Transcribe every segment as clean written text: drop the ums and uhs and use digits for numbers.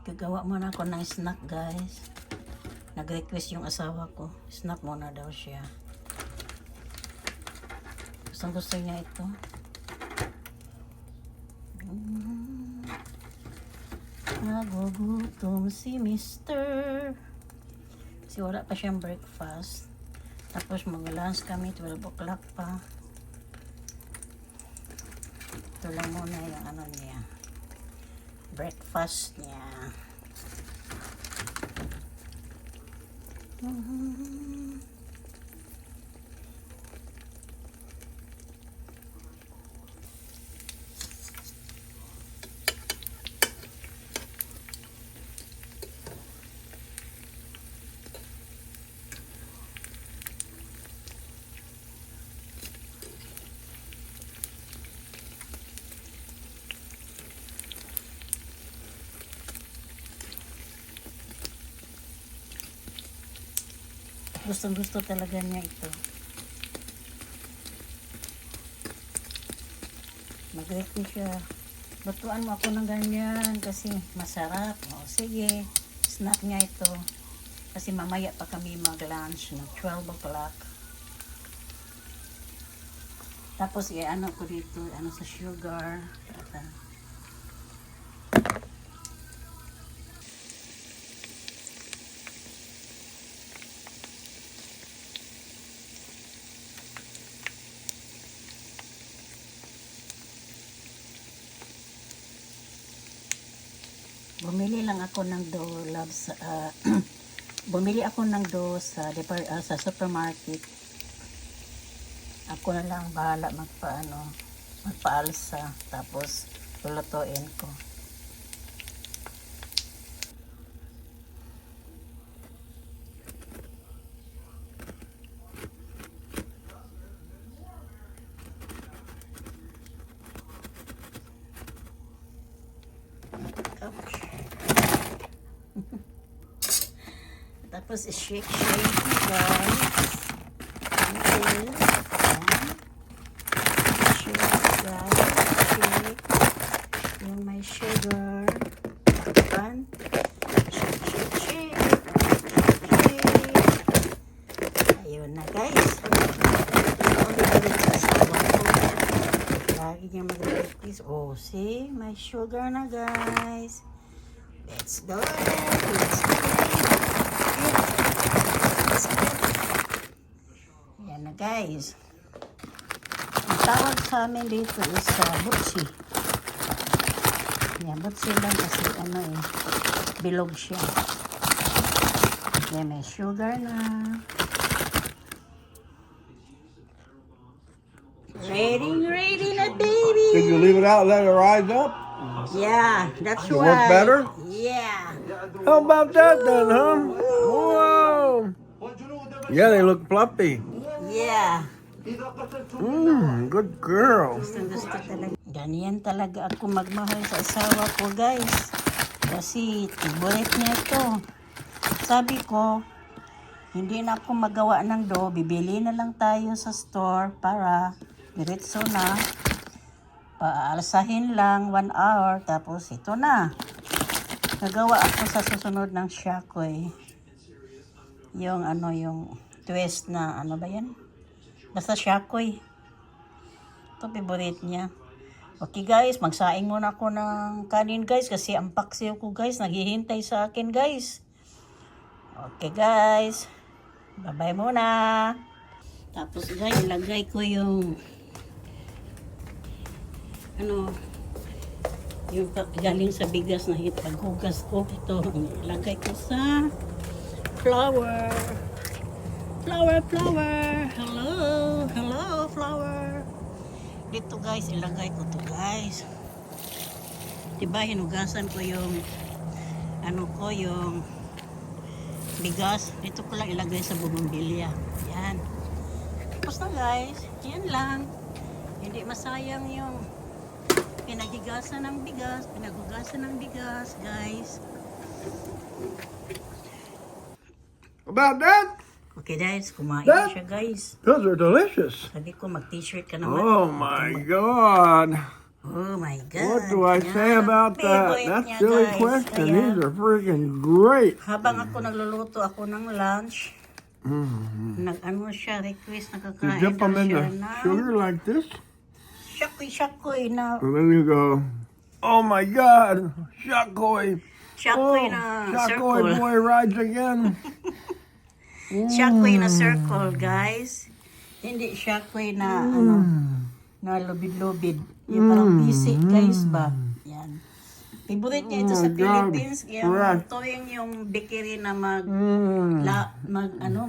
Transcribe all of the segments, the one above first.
Gagawa muna ako ng snack, guys. Nag-request yung asawa ko. Snack muna daw siya. Gusto niya ito. Nagugutom si Mr. Kasi wala pa siyang breakfast. Tapos mag-lunch kami, 12 o'clock pa. Ito lang muna yung ano niya. Breakfast niya. Gustong-gusto talaga niya ito. Mag-request siya. Lutuan mo ako ng ganyan kasi masarap. O, sige, snack niya ito. Kasi mamaya pa kami mag-lunch ng 12 o'clock. Tapos, ano ko dito, ano sa sugar. Bumili lang ako ng dough, loves. Bumili ako ng dough sa supermarket. Ako na lang bahala magpaalsa. Tapos lulutuin ko. Tapos shake guys. Shake guys. Yung may sugar. Pan. Shake. Ayun na guys. Lagi niya mag-request. Oh, see? May sugar na guys. Let's go. Yan na guys. Ang tawag sa amin dito is butsi. Yan, butsi lang kasi bilog siya. Yan, may sugar na. Ready na baby. Did you leave it out and let it rise up? Yeah, that's It why. work better? Yeah. How about that then, huh? Whoa! Yeah, they look fluffy. Yeah. Good girl. Gusto talaga. Ganyan talaga ako magmahal sa asawa ko, guys. Kasi favorite niya ito. Sabi ko, hindi na ako magawa ng dough. Bibili na lang tayo sa store para diretso na. Paalsahin lang 1 hour. Tapos ito na. Nagawa ako sa susunod ng shakoy. Yung yung twist na ba yan? Basta shakoy. Ito favorite niya. Okay guys, magsaing muna ako ng kanin guys kasi ang paksiw ko guys, naghihintay sa akin guys. Okay guys, bye bye muna. Tapos guys, ilagay ko yung yung galing sa bigas na paghugas ko. Ito, ilagay ko sa flour. Flour. Hello, flour. Dito guys, ilagay ko to guys. Diba, hinugasan ko yung yung bigas. Dito ko lang ilagay sa bumbilya. Yan. Tapos na guys, yan lang. Hindi masayang yung pinagugasan ng bigas, guys. About that? Okay guys, kumain na siya guys. Those are delicious. Sabi ko mag-t-shirt ka naman. Oh my God. Oh my God. What do I say Yan, about that? favorite That's niya, silly guys. question. Kaya, These are freaking great. habang ako nagluluto ako ng lunch, nag-ano siya, request, You nakakain dip daw them in siya the na sugar like this, shakoy na, and then you go, oh my God, shakoy. shakoy Oh, na shakoy circle. boy rides again. Shakoy na circle, guys. Hindi shakoy na, ano, na lubid-lubid. Yung parang bisik, guys ba? Yan. Favorite niya ito Oh sa my God, Philippines. Yung fresh. tuwing yung bakery na mag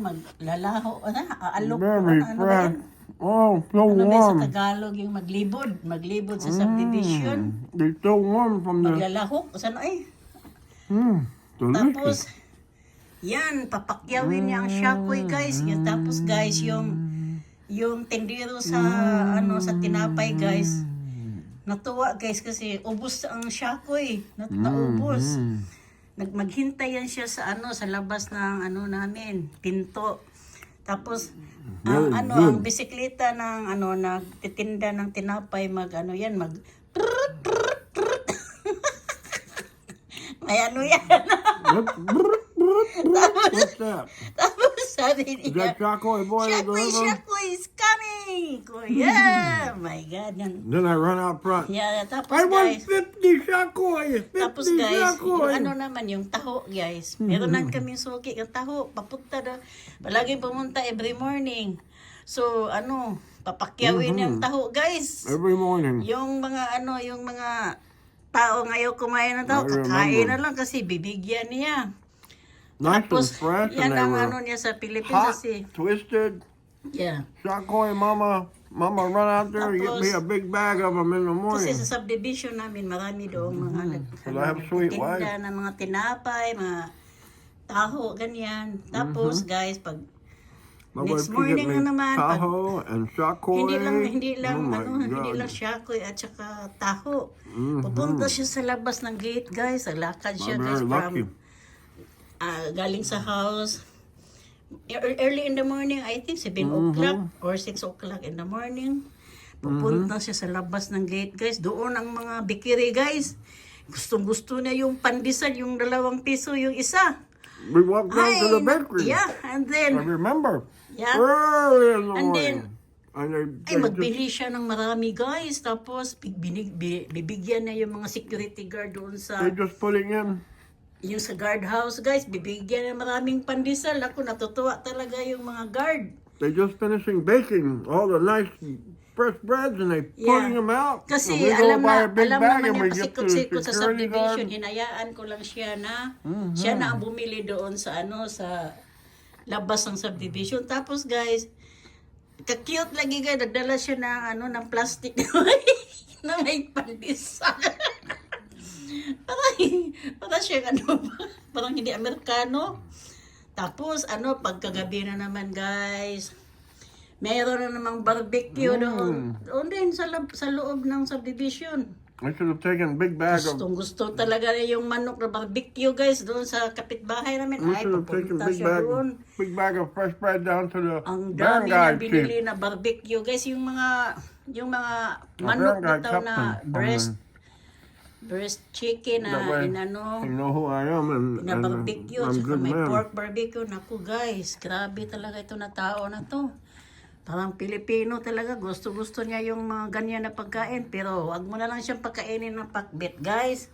maglalaho, aalok, Very ano ba fresh. yan? Oh, so Ano ba sa warm. Tagalog yung maglibod sa subdivision, They're so warm from the. maglalahok, saan ay? Delicious. Tapos, yan, papakyawin niya ang shakoy, guys. Yan, tapos, guys, yung tendero sa, ano, sa tinapay, guys. Natuwa, guys, kasi ubos ang shakoy. Naubos. Maghintay yan siya sa, ano, sa labas ng, ano, namin, pinto. Tapos, ang, Very ano, good. ang bisikleta ng, ano, nagtitinda ng tinapay, ano, yan, may ano yan. What's that? Tapos sabi Is niya, that Shakoy boy? Shakoy is coming! Ko, yeah! My God. Yan. Then I run out front. Yeah, tapos I want guys, 50 Shakoy! 50 tapos guys, yung Shakoy! ano naman, yung taho, guys. Meron na kaming suki, yung taho, papunta na. Palaging pumunta every morning. So, ano, papakyawin yung taho, guys. Every morning. Yung mga, ano, yung mga tao ngayon kumain ng taho, I kakain remember. na lang kasi bibigyan niya. Nice and Tapos, fresh, yan and they ang were ano niya sa Pilipinas hot, kasi. twisted. Yeah. Shakoy, mama run out there and get me a big bag of them in the morning. Kasi sa subdivision namin, marami doong mga Well, I have sweet wife. nagtitinda ng mga tinapay, mga taho, ganyan. Tapos, guys, pag My next wife could get morning me na naman, pag Tahoe and Shakoy. hindi lang, Oh my ano, hindi God. lang shakoy at saka taho. Pupunta siya sa labas ng gate, guys. Lakad siya, I'm guys, very lucky. from galing sa house. Early in the morning, I think 7 o'clock or 6 o'clock in the morning. Pupunta siya sa labas ng gate, guys. Doon ang mga bikiri, guys. Gustong-gusto niya yung pandesal, yung 2 piso, yung isa. We walked down to the bakery. Yeah, and I then, remember. yeah. Early in the And morning. then, and ay, they just, magbili siya ng marami, guys. Tapos, bibigyan niya yung mga security guard doon sa, they just putting in. yung sa guardhouse, guys. Bibigyan ng maraming pandesal. Ako, natutuwa talaga yung mga guard. They just finishing baking all the nice fresh breads and they Yeah. putting them out. Kasi And we go alam buy a big alam bag naman and niya we get to the pasikot-sikot sa security subdivision. guard. Hinayaan ko lang siya na siya na ang bumili doon sa ano sa labas ng subdivision. Tapos guys, ka-cute lagi guys, nagdala siya ng ano ng plastic na may pandesal. parang siya ano, parang hindi Amerikano. Tapos ano, pagkagabi na naman guys, meron na namang barbecue doon. Doon din sa loob ng subdivision. I should have taken a big bag of. Gusto talaga niya yung manok na barbecue, guys, doon sa kapitbahay namin. We Ay, should have taken pupunta siya doon. big bag of fresh bread down to the Ang dami na barangay binili chief. na barbecue, guys. Yung mga manok barangay bitaw na captain. breast chicken That way, na inano, You know who I am and na barbecue, I'm a saka good may man. pork barbecue. Naku, guys, grabe talaga ito na tao na to. Parang Pilipino talaga, gusto-gusto niya yung mga ganyan na pagkain. Pero wag mo na lang siyang pagkainin ng pakbit, guys.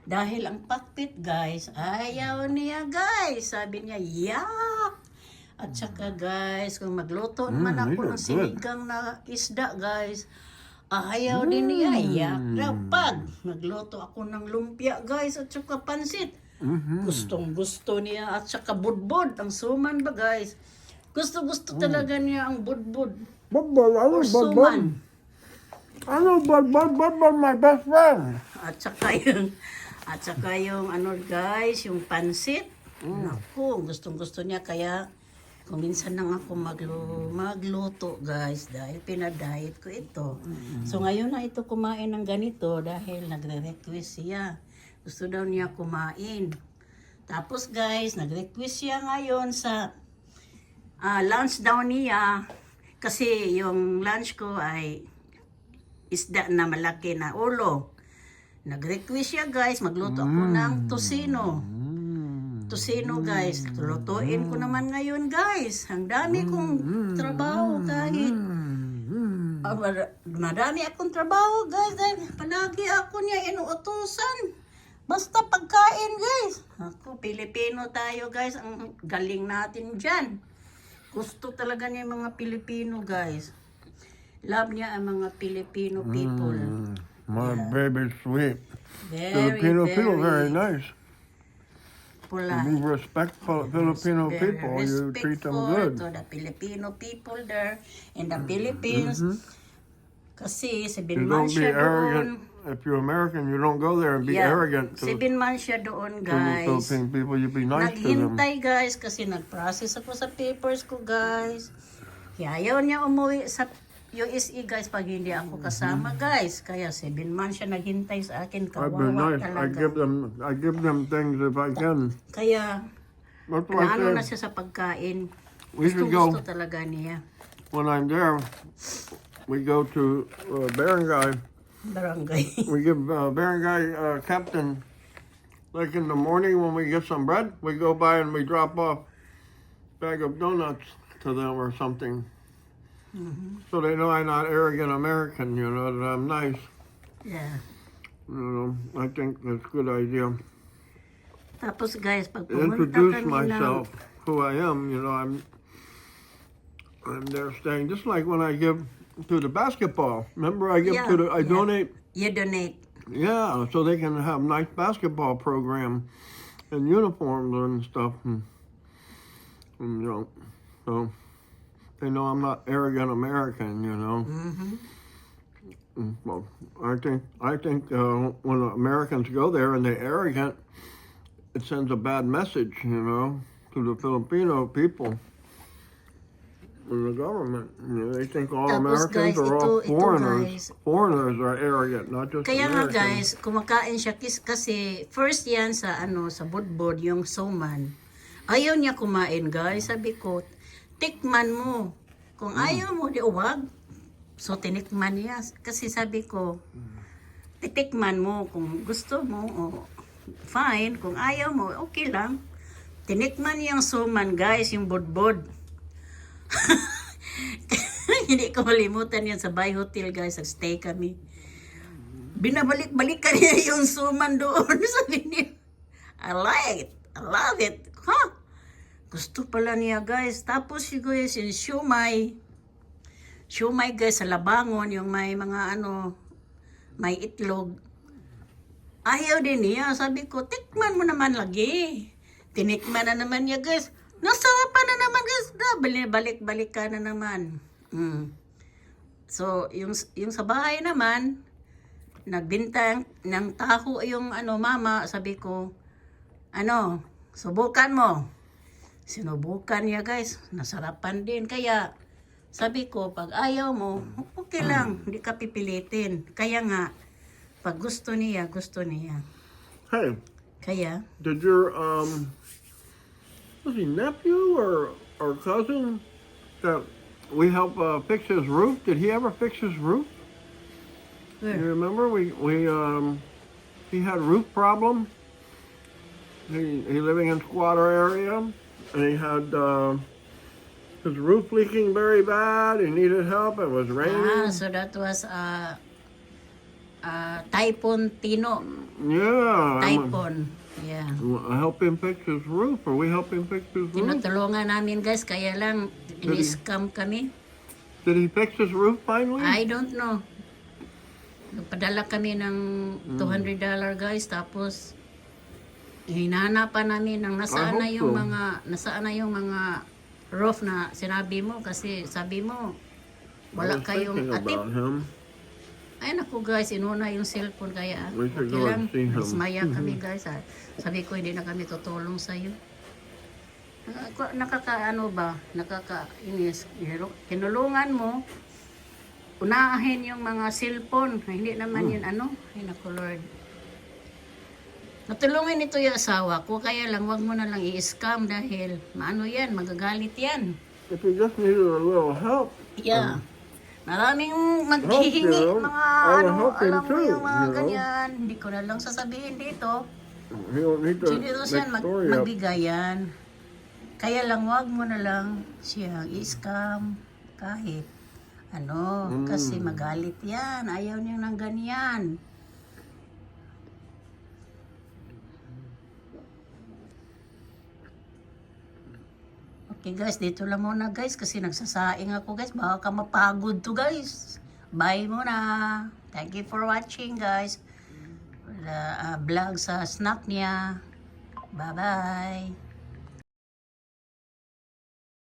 Dahil ang pakbit, guys, ayaw niya, guys. Sabi niya, yak! At saka, guys, kung magluto naman ako these are ng good. sinigang na isda, guys, ayaw din niya, yak daw. Pag magluto ako ng lumpia, guys, at saka pansit, gustong-gusto niya. At saka budbud, ang suman ba, guys? Gusto-gusto talaga niya ang budbud. Ano, Or suman. Bud, my best friend. At saka yung ano guys, yung pansit. Naku, gustong-gusto niya kaya kung minsan lang ako magluto guys dahil pinadiet ko ito. So ngayon na ito kumain ng ganito dahil nagre-request siya. Gusto daw niya kumain. Tapos guys, nag-request siya ngayon sa lunch daw niya kasi yung lunch ko ay isda na malaki na ulo. Nag-request siya guys, magluto ako ng tosino. Tosino guys, lutuin ko naman ngayon guys. Ang dami kong trabaho kahit madami akong trabaho guys. Dahil palagi ako niya inuutusan. Basta pagkain guys. Ako, Pilipino tayo guys. Ang galing natin dyan. Gusto talaga niya yung mga Pilipino guys. Love niya ang mga Filipino people. My baby's sweet. Very, Filipino people, very nice. polite. You respectful Filipino Very people. You treat them respectful good. to the Filipino people there in the Philippines. Kasi 7 You don't months be siya arrogant. doon. If you're American, you don't go there and be arrogant to 7 months siya doon, the guys. Philippine people. You be nice to them. Naghintay, guys, kasi nag-process ako sa papers ko, guys. Kaya ayaw niya umuwi sa USA, guys, pag hindi ako kasama, guys. Kaya 7 months siya naghintay sa akin. I've been Kawawa nice. talaga. I give them things if I can. Kaya, That's why I naano na said siya sa pagkain. we should go Gusto talaga niya. when I'm there. We go to barangay. Barangay. We give barangay captain, like in the morning when we get some bread, we go by and we drop off bag of donuts to them or something. So they know I'm not arrogant American, you know, that I'm nice. Yeah. You know, I think that's a good idea. Tapos guys, pag pumunta Introduce kami myself, who I am, you know, I'm there staying, just like when I give to the basketball. Remember I give Yeah, to the, I yeah. donate. You donate. Yeah, so they can have nice basketball program and uniforms and stuff. And, you know, so they know I'm not arrogant American, you know. Well, I think when Americans go there and they're arrogant, it sends a bad message, you know, to the Filipino people. And the government, you know, they think all Tapos, Americans guys, are all ito, foreigners. guys. Foreigners are arrogant, not just Kaya nga Americans. guys, kumakain siya kasi first yan sa sa budbud yung suman. Ayaw niya kumain guys. Sabi ko, tikman mo. Kung ayaw mo, di uwag. So tinikman niya. Kasi sabi ko, titikman mo. Kung gusto mo, fine. Kung ayaw mo, okay lang. Tinikman niya yung suman guys, yung budbud. Hindi ko malimutan yan sa Bay Hotel guys. Stay kami. Binabalik-balik ka niya yung suman doon. Sabi niya, I like it. I love it. Huh? Gusto pala niya guys. Tapos si guys, yung siumay. Siumay guys sa labangon. Yung may mga may itlog. Ayaw din niya. Sabi ko, tikman mo naman lagi. Tinikman na naman niya guys. Nasarapan na naman guys. Balik-balik ka na naman. So, yung sa bahay naman, nagbintang ng taho yung mama, sabi ko, subukan mo. Sinubukan niya guys, nasarapan din. Kaya, sabi ko, pag ayaw mo, okay lang, hindi ka pipilitin. Kaya nga, pag gusto niya, gusto niya. Hey, Kaya, did your was he nephew or cousin that we help fix his roof? Did he ever fix his roof? You where? remember he had roof problem. He living in squatter area, and he had his roof leaking very bad. He needed help. It was raining. So that was Typhoon Tino. Yeah, Typhoon. Yeah. I help him fix his roof, or we help him fix his roof. Tinutulungan namin guys, kaya lang in-scam kami. Did he fix his roof finally? I don't know. Nagpadala kami ng $200 guys, tapos hinahanapan namin ng nasaan na I hope yung so. nasaan na yung mga roof na sinabi mo, kasi sabi mo I wala was kayong thinking atip. about him. Ay naku guys, inuna yung cellphone, kaya We should okay go lang. and see him. Masmaya kami guys. Sabi ko, hindi na kami tutulong sa'yo. Nakakainis. Tinulungan mo, unahin yung mga cellphone. Hindi naman yun ay naku Lord. Natulungan ito yung asawa ko, kaya lang wag mo na lang i-scam dahil yan, magagalit yan. If he just needed a little help. Yeah. Maraming maghihingi, Help you. mga I will ano, help him alam mo too, yung mga you know. ganyan. Hindi ko na lang sasabihin dito. You don't need to Dito siya make story up. magbigay yan. Kaya lang, wag mo na lang siyang i-scam kahit ano, kasi magalit yan. Ayaw niya ng ganyan. Okay guys, dito lang muna guys kasi nagsasaing ako guys. Baka mapagod to guys. Bye muna. Thank you for watching guys. Vlog sa snack niya. Bye bye.